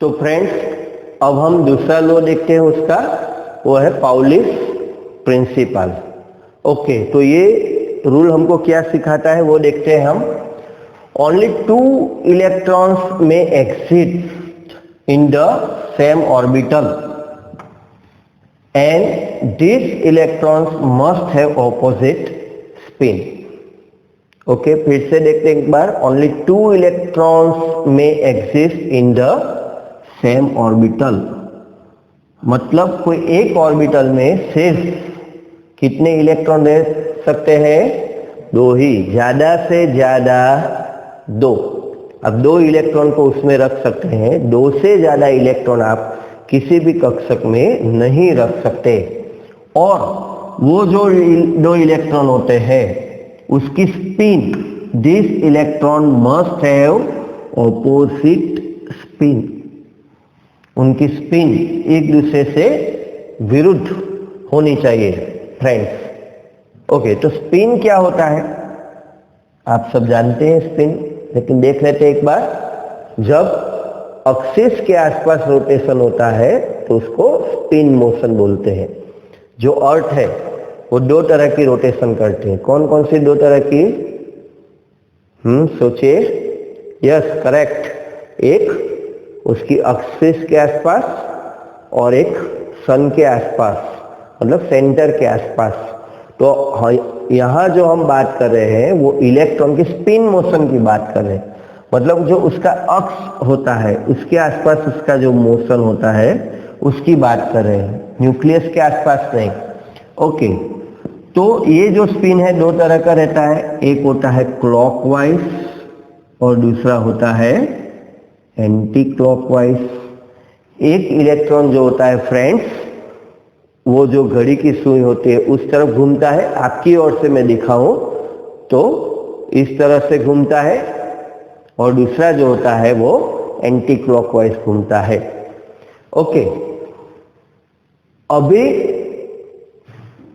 तो फ्रेंड्स, अब हम दूसरा लॉ देखते हैं उसका, वो है पाउलिस प्रिंसिपल। ओके, तो ये रूल हमको क्या सिखाता है वो देखते हैं हम। ओनली 2 इलेक्ट्रॉन्स में exist in the same orbital and this electrons must have opposite spin. Okay, फिर से देखते हैं एक बार। ओनली 2 इलेक्ट्रॉन्स में exist in the same orbital, मतलब कोई एक ऑर्बिटल में सिर्फ कितने इलेक्ट्रॉन रह सकते हैं? 2 ही, ज्यादा से ज्यादा 2। अब 2 इलेक्ट्रॉन को उसमें रख सकते हैं, 2 से ज्यादा इलेक्ट्रॉन आप किसी भी कक्षक में नहीं रख सकते। और वो जो 2 इलेक्ट्रॉन होते हैं उसकी spin, this electron must have opposite spin, उनकी स्पिन एक दूसरे से विरुद्ध होनी चाहिए फ्रेंड्स। ओके, तो स्पिन क्या होता है आप सब जानते हैं स्पिन, लेकिन देख लेते हैं एक बार। जब एक्सिस के आसपास रोटेशन होता है तो उसको स्पिन मोशन बोलते हैं। जो अर्थ है वो 2 तरह की रोटेशन करते हैं। कौन कौन सी 2 तरह की? सोचिए। Yes, correct. एक उसकी एक्सिस के आसपास और एक सन के आसपास, मतलब सेंटर के आसपास। तो यहाँ जो हम बात कर रहे हैं वो इलेक्ट्रॉन की स्पिन मोशन की बात कर रहे हैं, मतलब जो उसका अक्ष होता है उसके आसपास उसका जो मोशन होता है उसकी बात कर रहे हैं, न्यूक्लियस के आसपास नहीं। ओके, तो ये जो स्पिन है 2 तरह का रहता है, एक होता है क्लॉकवाइज और दूसरा होता है एंटी क्लॉकवाइज। एक इलेक्ट्रॉन जो होता है फ्रेंड्स, वो जो घड़ी की सुई होती है उस तरफ घूमता है, आपकी ओर से मैं दिखाऊं तो इस तरह से घूमता है, और दूसरा जो होता है वो एंटी क्लॉकवाइज घूमता है। ओके, अभी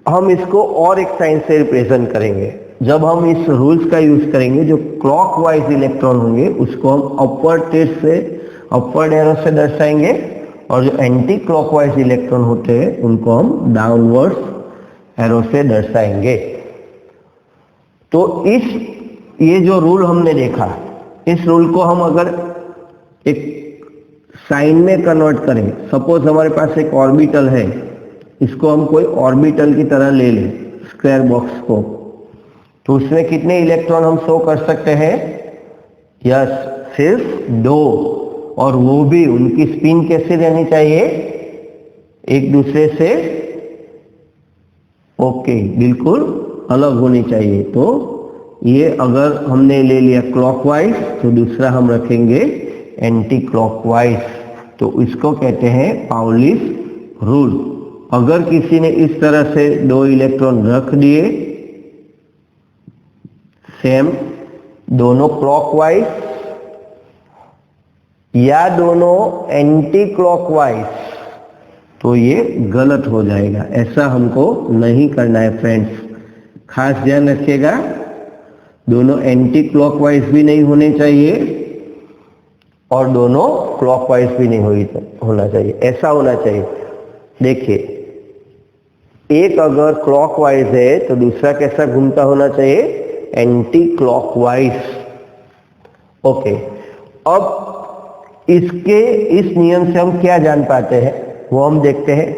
हम इसको और एक साइन से रिप्रेजेंट करेंगे। जब हम इस रूल्स का यूज करेंगे, जो क्लॉकवाइज इलेक्ट्रॉन होंगे उसको हम अपवर्ड टिल्ट से, अपवर्ड एरो से दर्शाएंगे, और जो एंटी क्लॉकवाइज इलेक्ट्रॉन होते हैं उनको हम डाउनवर्ड एरो से दर्शाएंगे। तो ये जो रूल हमने देखा, इस रूल को हम अगर एक साइन में कन्वर्ट करें, सपोज हमारे पास एक ऑर्बिटल है, इसको हम कोई ऑर्बिटल की तरह ले लें, स्क्वायर बॉक्स को, तो उसमें कितने इलेक्ट्रॉन हम शो कर सकते हैं? यस, सिर्फ 2, और वो भी उनकी स्पिन कैसी रहनी चाहिए? एक दूसरे से ओके, बिल्कुल अलग होनी चाहिए। तो ये अगर हमने ले लिया क्लॉकवाइज, तो दूसरा हम रखेंगे एंटी क्लॉकवाइज, तो इसको कहते हैं पाउलिस रूल। अगर किसी ने इस तरह से 2 इलेक्ट्रॉन रख दिए सेम, दोनों क्लॉकवाइज या दोनों एंटी क्लॉकवाइज, तो ये गलत हो जाएगा। ऐसा हमको नहीं करना है फ्रेंड्स, खास ध्यान रखिएगा। दोनों एंटी क्लॉकवाइज भी नहीं होने चाहिए और दोनों क्लॉकवाइज भी नहीं होना चाहिए, ऐसा होना चाहिए। देखिए, एक अगर क्लॉकवाइज है तो दूसरा कैसा घूमता होना चाहिए? Anti clockwise. ओके, अब इस नियम से हम क्या जान पाते हैं वो हम देखते हैं।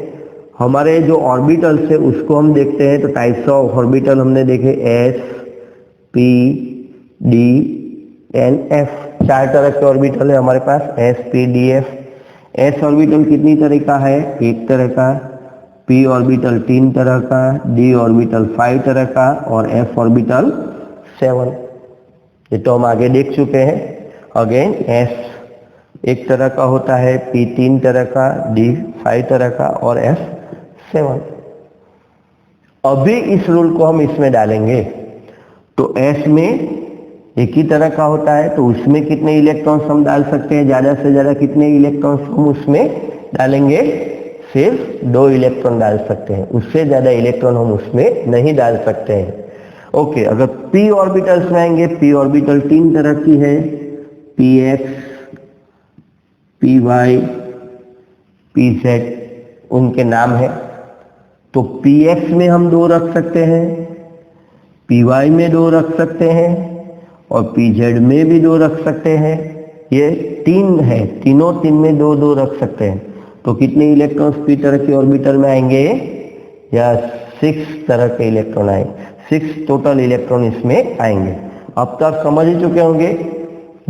हमारे जो ऑर्बिटल्स है उसको हम देखते हैं, तो टाइप्स ऑफ ऑर्बिटल हमने देखे, S, P, D and F. 4 तरह के ऑर्बिटल है हमारे पास, S, P, D, F. S orbital कितनी तरह का है? 1 तरह का। पी ऑर्बिटल 3 तरह का, डी ऑर्बिटल 5 तरह का, और एफ ऑर्बिटल 7। ये तो हम आगे देख चुके हैं। अगेन एस 1 तरह का होता है, पी 3 तरह का, डी 5 तरह का, और एफ 7। अभी इस रूल को हम इसमें डालेंगे, तो एस में 1 ही तरह का होता है, तो उसमें कितने इलेक्ट्रॉन्स हम डाल सकते हैं? ज्यादा से ज्यादा कितने इलेक्ट्रॉन्स हम उसमें डालेंगे? सिर्फ 2 इलेक्ट्रॉन डाल सकते हैं, उससे ज्यादा इलेक्ट्रॉन हम उसमें नहीं डाल सकते हैं। ओके, अगर पी ऑर्बिटल्स में आएंगे, पी ऑर्बिटल 3 तरह की है, P X, P Y, P Z उनके नाम है। तो पी एक्स में हम 2 रख सकते हैं, पी वाई में 2 रख सकते हैं और पी जेड में भी 2 रख सकते हैं। ये 3 है, तीनों 3 में 2 2 रख सकते हैं। तो कितने इलेक्ट्रॉन्स पी तरह के ऑर्बिटल में आएंगे? या 6 तरह के इलेक्ट्रॉन आएंगे, 6 टोटल इलेक्ट्रॉन इसमें आएंगे। अब तो आप समझ ही चुके होंगे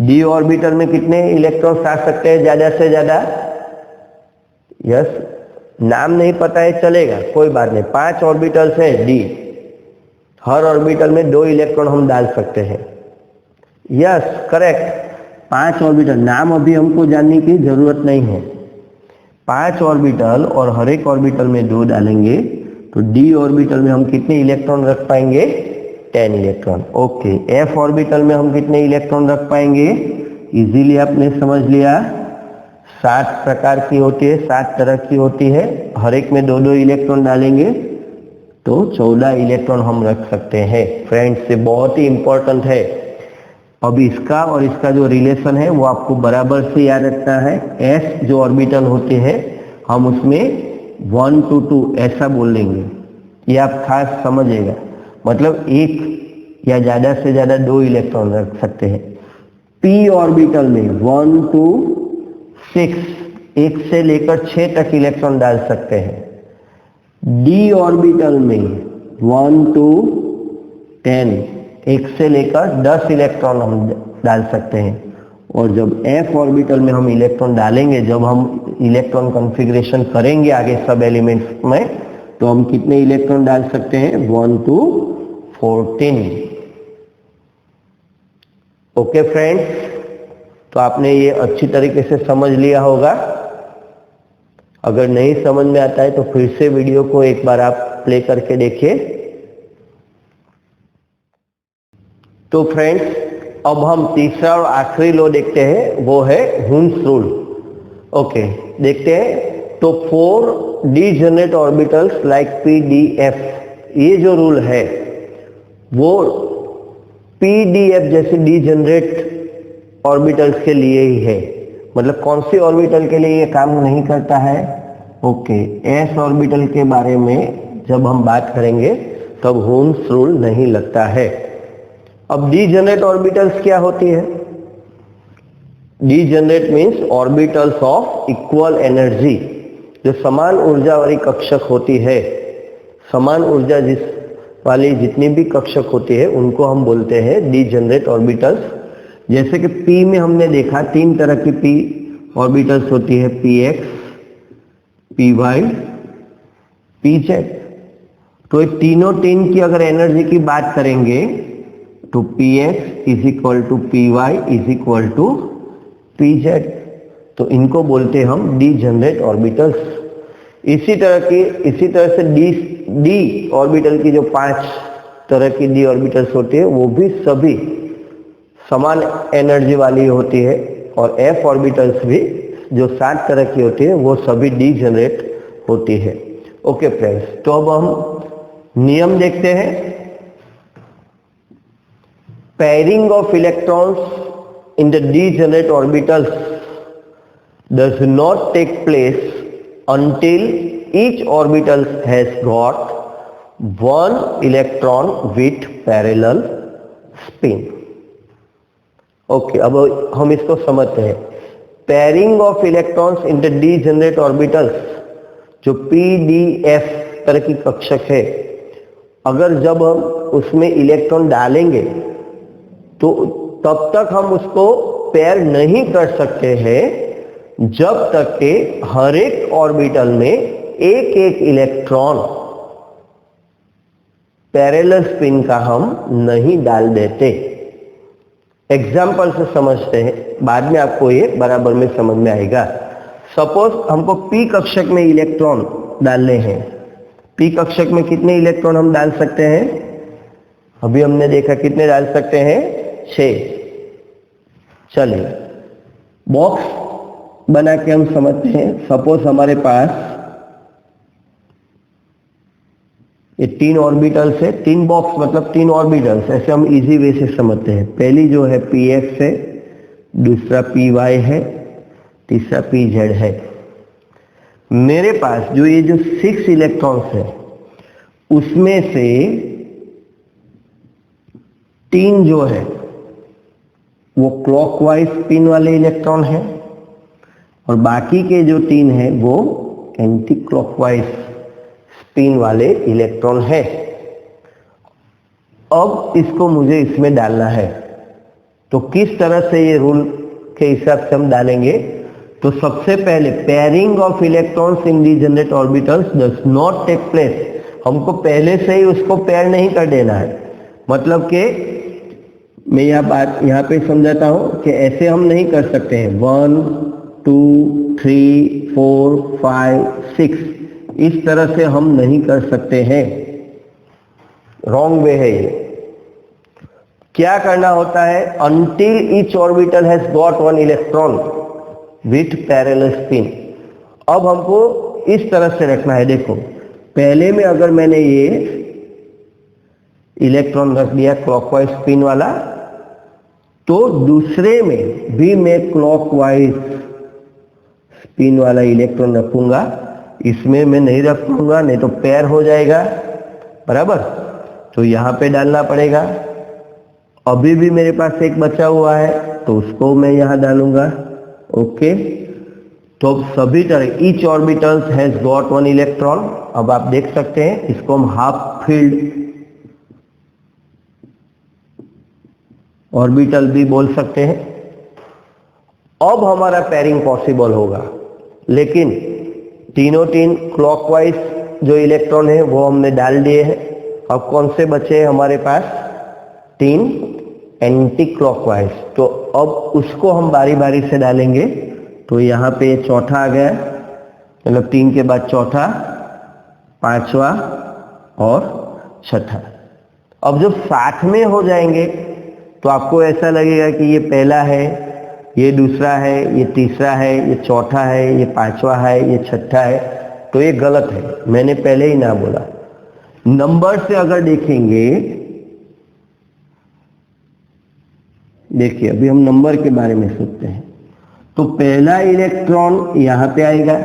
डी ऑर्बिटल में कितने इलेक्ट्रॉन्स आ सकते हैं ज्यादा से ज्यादा। यस, नाम नहीं पता है चलेगा, कोई बात नहीं। 5 ऑर्बिटल्स है डी, हर ऑर्बिटल में 2 इलेक्ट्रॉन हम डाल सकते हैं। यस करेक्ट, 5 ऑर्बिटल, नाम अभी हमको जानने की जरूरत नहीं है। 5 ऑर्बिटल और हर एक ऑर्बिटल में 2 डालेंगे तो डी ऑर्बिटल में हम कितने इलेक्ट्रॉन रख पाएंगे? 10 इलेक्ट्रॉन। ओके, एफ ऑर्बिटल में हम कितने इलेक्ट्रॉन रख पाएंगे? इजीली आपने समझ लिया, 7 प्रकार की होती है, 7 तरह की होती है, हर एक में 2 2 इलेक्ट्रॉन डालेंगे तो 14 इलेक्ट्रॉन हम रख सकते हैं। फ्रेंड्स, ये बहुत ही इंपॉर्टेंट है। अब इसका और इसका जो रिलेशन है वो आपको बराबर से याद रखना है। एस जो ऑर्बिटल होते हैं हम उसमें 1 to 2 ऐसा बोल लेंगे, ये आप खास समझिएगा। मतलब एक या ज्यादा से ज्यादा 2 इलेक्ट्रॉन रख सकते हैं। पी ऑर्बिटल में 1 to 6, 1 से लेकर 6 तक इलेक्ट्रॉन डाल सकते हैं। डी ऑर्बिटल में 1 to 10, 1 से लेकर 10 इलेक्ट्रॉन हम डाल सकते हैं। और जब एफ ऑर्बिटल में हम इलेक्ट्रॉन डालेंगे, जब हम इलेक्ट्रॉन कॉन्फ़िगरेशन करेंगे आगे सब एलिमेंट्स में, तो हम कितने इलेक्ट्रॉन डाल सकते हैं? 1 to 14। ओके फ्रेंड्स, तो आपने ये अच्छी तरीके से समझ लिया होगा। अगर नहीं समझ में आता है तो फिर से वीडियो को एक बार आप प्ले करके देखिए। तो फ्रेंड्स, अब हम तीसरा और आखिरी लॉ देखते हैं, वो है हुन्स रूल। ओके, देखते हैं। तो 4 degenerate orbitals like P D F, ये जो रूल है वो पी डी एफ जैसे डीजेनरेट ऑर्बिटल्स के लिए ही है। मतलब कौन सी ऑर्बिटल के लिए ये काम नहीं करता है? ओके, एस ऑर्बिटल के बारे में जब हम बात करेंगे तब हुन्स रूल नहीं लगता है। अब डीजेनरेट ऑर्बिटल्स क्या होती है? Degenerate means orbitals of equal energy, जो समान ऊर्जा वाली कक्षक होती है। समान ऊर्जा वाली जितनी भी कक्षक होती है उनको हम बोलते हैं डीजेनरेट ऑर्बिटल्स। जैसे कि पी में हमने देखा 3 तरह की पी ऑर्बिटल्स होती है, P X, P Y, P Z. तो ये तीनों 3 की अगर एनर्जी की बात करेंगे तो P X is equal to P Y is equal to P Z. तो इनको बोलते हैं हम डीजेनरेट ऑर्बिटल्स। इसी तरह से डी ऑर्बिटल की जो 5 तरह की डी ऑर्बिटल्स होती है वो भी सभी समान एनर्जी वाली होती है। और एफ ऑर्बिटल्स भी जो 7 तरह की होती है वो सभी डीजेनरेट होती है। ओके फ्रेंड्स, तो अब हम नियम देखते हैं। Pairing of electrons in the degenerate orbitals does not take place until each orbital has got 1 electron with parallel spin. Okay, अब हम इसको समझते हैं। Pairing of electrons in the degenerate orbitals, जो पीडीएफ तरह की कक्षक है, अगर जब हम उसमें इलेक्ट्रॉन डालेंगे तो तब तक हम उसको पेयर नहीं कर सकते हैं जब तक कि हर एक ऑर्बिटल में एक एक इलेक्ट्रॉन पैरेलल स्पिन का हम नहीं डाल देते। एग्जाम्पल से समझते हैं, बाद में आपको ये बराबर में समझ में आएगा। सपोज हमको पी कक्षक में इलेक्ट्रॉन डालने हैं। पी कक्षक में कितने इलेक्ट्रॉन हम डाल सकते हैं? अभी हमने देखा कितने डाल सकते हैं? 6। चलिए बॉक्स बना के हम समझते हैं। सपोज हमारे पास ये 3 ऑर्बिटल्स है, 3 बॉक्स मतलब 3 ऑर्बिटल्स, ऐसे हम इजी वे से समझते हैं। पहली जो है पी एक्स है, दूसरा पी वाई है, तीसरा pz है। मेरे पास जो ये जो 6 इलेक्ट्रॉन्स है उसमें से 3 जो है वो क्लॉकवाइज स्पिन वाले इलेक्ट्रॉन है और बाकी के जो 3 है वो एंटी क्लॉकवाइज स्पिन वाले इलेक्ट्रॉन है। अब इसको मुझे इसमें डालना है, तो किस तरह से ये रूल के हिसाब से हम डालेंगे? तो सबसे पहले pairing of electrons in degenerate orbitals does not take place. हमको पहले से ही उसको पेयर नहीं कर देना है। मतलब कि मैं यह बात यहाँ पे समझाता हूँ कि ऐसे हम नहीं कर सकते हैं 1 2 3 4 5 6, इस तरह से हम नहीं कर सकते हैं, रॉन्ग वे है ये। क्या करना होता है? until each orbital has got one electron with parallel spin। अब हमको इस तरह से रखना है। देखो, पहले में अगर मैंने ये इलेक्ट्रॉन रख दिया क्लॉकवाइज स्पिन वाला, तो दूसरे में भी मैं क्लॉकवाइज स्पिन वाला इलेक्ट्रॉन रखूंगा। इसमें मैं नहीं रख पाऊंगा, नहीं तो पेयर हो जाएगा, बराबर। तो यहाँ पे डालना पड़ेगा। अभी भी मेरे पास एक बचा हुआ है तो उसको मैं यहाँ डालूंगा। ओके, तो सभी तरह each orbitals has got one electron. अब आप देख सकते हैं, इसको हम हाफ फील्ड ऑर्बिटल भी बोल सकते हैं। अब हमारा पेयरिंग पॉसिबल होगा, लेकिन तीनों क्लॉकवाइज जो इलेक्ट्रॉन है वो हमने डाल दिए हैं। अब कौन से बचे हैं हमारे पास? 3 एंटी क्लॉकवाइज। तो अब उसको हम बारी बारी से डालेंगे। तो यहाँ पे चौथा आ गया, मतलब 3 के बाद चौथा, 5वां और 6ठा। अब जब साथ में हो जाएंगे तो आपको ऐसा लगेगा कि ये पहला है, ये दूसरा है, ये तीसरा है, ये चौथा है, ये 5वां है, ये 6ठा है। तो ये गलत है, मैंने पहले ही ना बोला। नंबर से अगर देखेंगे, देखिए अभी हम नंबर के बारे में सोचते हैं। तो पहला इलेक्ट्रॉन यहाँ पे आएगा,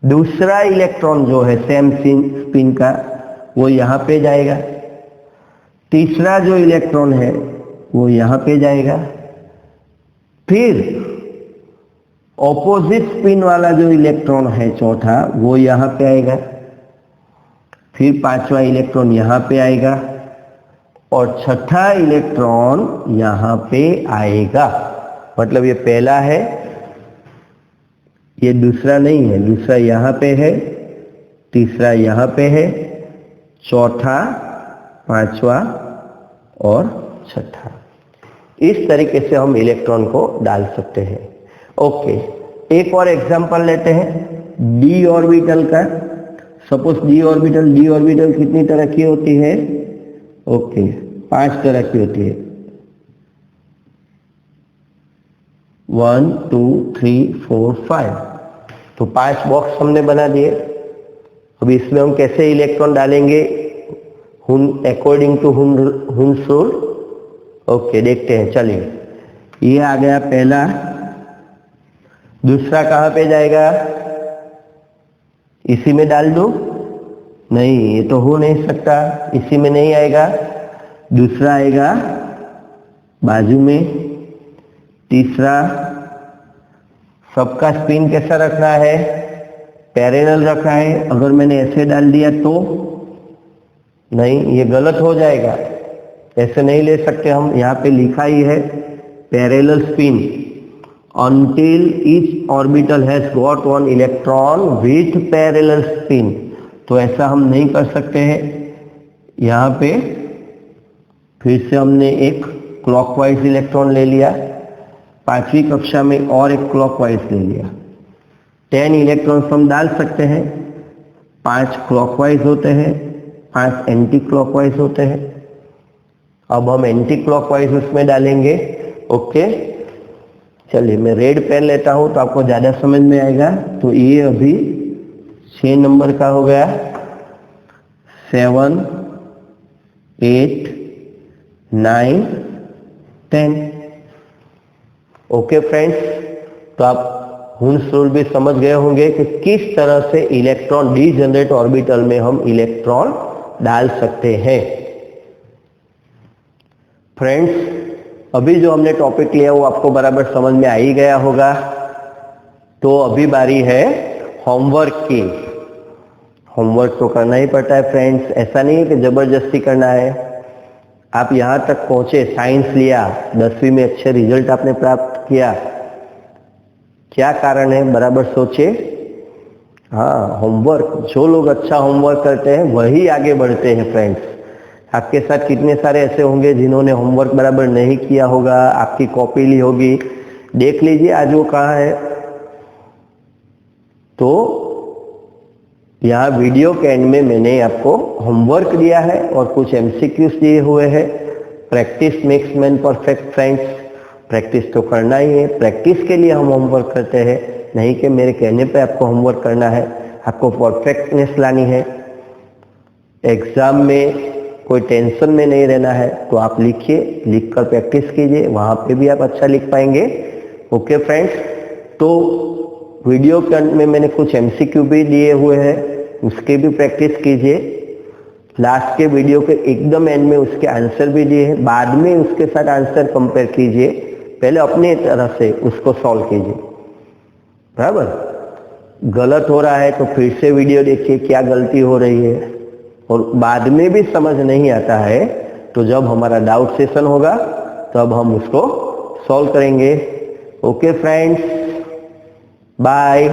दूसरा इलेक्ट्रॉन जो है सेम स्पिन का वो यहाँ पे जाएगा, तीसरा जो इलेक्ट्रॉन है वो यहाँ पे जाएगा, फिर ऑपोजिट स्पिन वाला जो इलेक्ट्रॉन है चौथा वो यहाँ पे आएगा, फिर 5वां इलेक्ट्रॉन यहाँ पे आएगा और 6ठा इलेक्ट्रॉन यहाँ पे आएगा। मतलब ये पहला है, ये दूसरा नहीं है, दूसरा यहाँ पे है, तीसरा यहाँ पे है, चौथा, 5वां और 6ठा। इस तरीके से हम इलेक्ट्रॉन को डाल सकते हैं। ओके, एक और एग्जांपल लेते हैं डी ऑर्बिटल का। सपोज डी ऑर्बिटल कितनी तरह की होती है? ओके, 5 तरह की होती है। 1 2 3 4 5। तो 5 बॉक्स हमने बना दिए। अब इसमें हम कैसे इलेक्ट्रॉन डालेंगे according to Hund's rule? Okay, देखते हैं। चलिए, ये आ गया पहला, दूसरा कहाँ पे जाएगा? इसी में डाल दूं? नहीं, ये तो हो नहीं सकता, इसी में नहीं आएगा। दूसरा आएगा बाजू में, तीसरा। सबका स्पिन कैसा रखना है? पैरेलल रखना है। अगर मैंने ऐसे डाल दिया तो नहीं, ये गलत हो जाएगा, ऐसे नहीं ले सकते हम। यहाँ पे लिखा ही है parallel spin until each orbital has got one electron with parallel spin। तो ऐसा हम नहीं कर सकते हैं। यहाँ पे फिर से हमने एक क्लॉकवाइज इलेक्ट्रॉन ले लिया, 5वीं कक्षा में और एक क्लॉकवाइज ले लिया। 10 इलेक्ट्रॉन्स हम डाल सकते हैं, 5 क्लॉकवाइज होते हैं, 5 एंटी क्लॉकवाइज होते हैं। अब हम एंटी क्लॉकवाइज उसमें डालेंगे। ओके, चलिए मैं रेड पेन लेता हूं तो आपको ज्यादा समझ में आएगा। तो ये अभी 6 नंबर का हो गया, 7 8 9 10। ओके फ्रेंड्स, तो आप हुन्स रूल भी समझ गए होंगे कि किस तरह से इलेक्ट्रॉन डीजनरेट ऑर्बिटल में हम इलेक्ट्रॉन डाल सकते हैं। फ्रेंड्स, अभी जो हमने टॉपिक लिया वो आपको बराबर समझ में आ ही गया होगा। तो अभी बारी है होमवर्क की। होमवर्क तो करना ही पड़ता है फ्रेंड्स, ऐसा नहीं है कि जबरदस्ती करना है। आप यहाँ तक पहुंचे, साइंस लिया, 10वीं में अच्छे रिजल्ट आपने प्राप्त किया, क्या कारण है बराबर सोचे। हाँ, होमवर्क, जो लोग अच्छा होमवर्क करते हैं वही आगे बढ़ते हैं फ्रेंड्स। आपके साथ कितने सारे ऐसे होंगे जिन्होंने होमवर्क बराबर नहीं किया होगा, आपकी कॉपी ली होगी, देख लीजिए आज वो कहाँ है। तो यहाँ वीडियो के एंड में मैंने आपको होमवर्क दिया है और कुछ एमसीक्यूज दिए हुए हैं। Practice makes man perfect friends, practice तो करना ही है। प्रैक्टिस के लिए हम होमवर्क करते हैं, नहीं कि मेरे कहने पे आपको होमवर्क करना है। आपको परफेक्टनेस लानी है। एग्जाम में कोई टेंशन में नहीं रहना है, तो आप लिखिए, लिखकर प्रैक्टिस कीजिए, वहां पे भी आप अच्छा लिख पाएंगे। ओके फ्रेंड्स, तो वीडियो के अंत में मैंने कुछ एमसीक्यू भी दिए हुए हैं, उसके भी प्रैक्टिस कीजिए। लास्ट के वीडियो के एकदम एंड में उसके आंसर भी दिए हैं, बाद में उसके साथ आंसर कंपेयर कीजिए, पहले अपने तरह से उसको सॉल्व कीजिए। बराबर, गलत हो रहा है तो फिर से वीडियो देखिए क्या गलती हो रही है, और बाद में भी समझ नहीं आता है तो जब हमारा डाउट सेशन होगा तब हम उसको सॉल्व करेंगे। Okay friends, bye.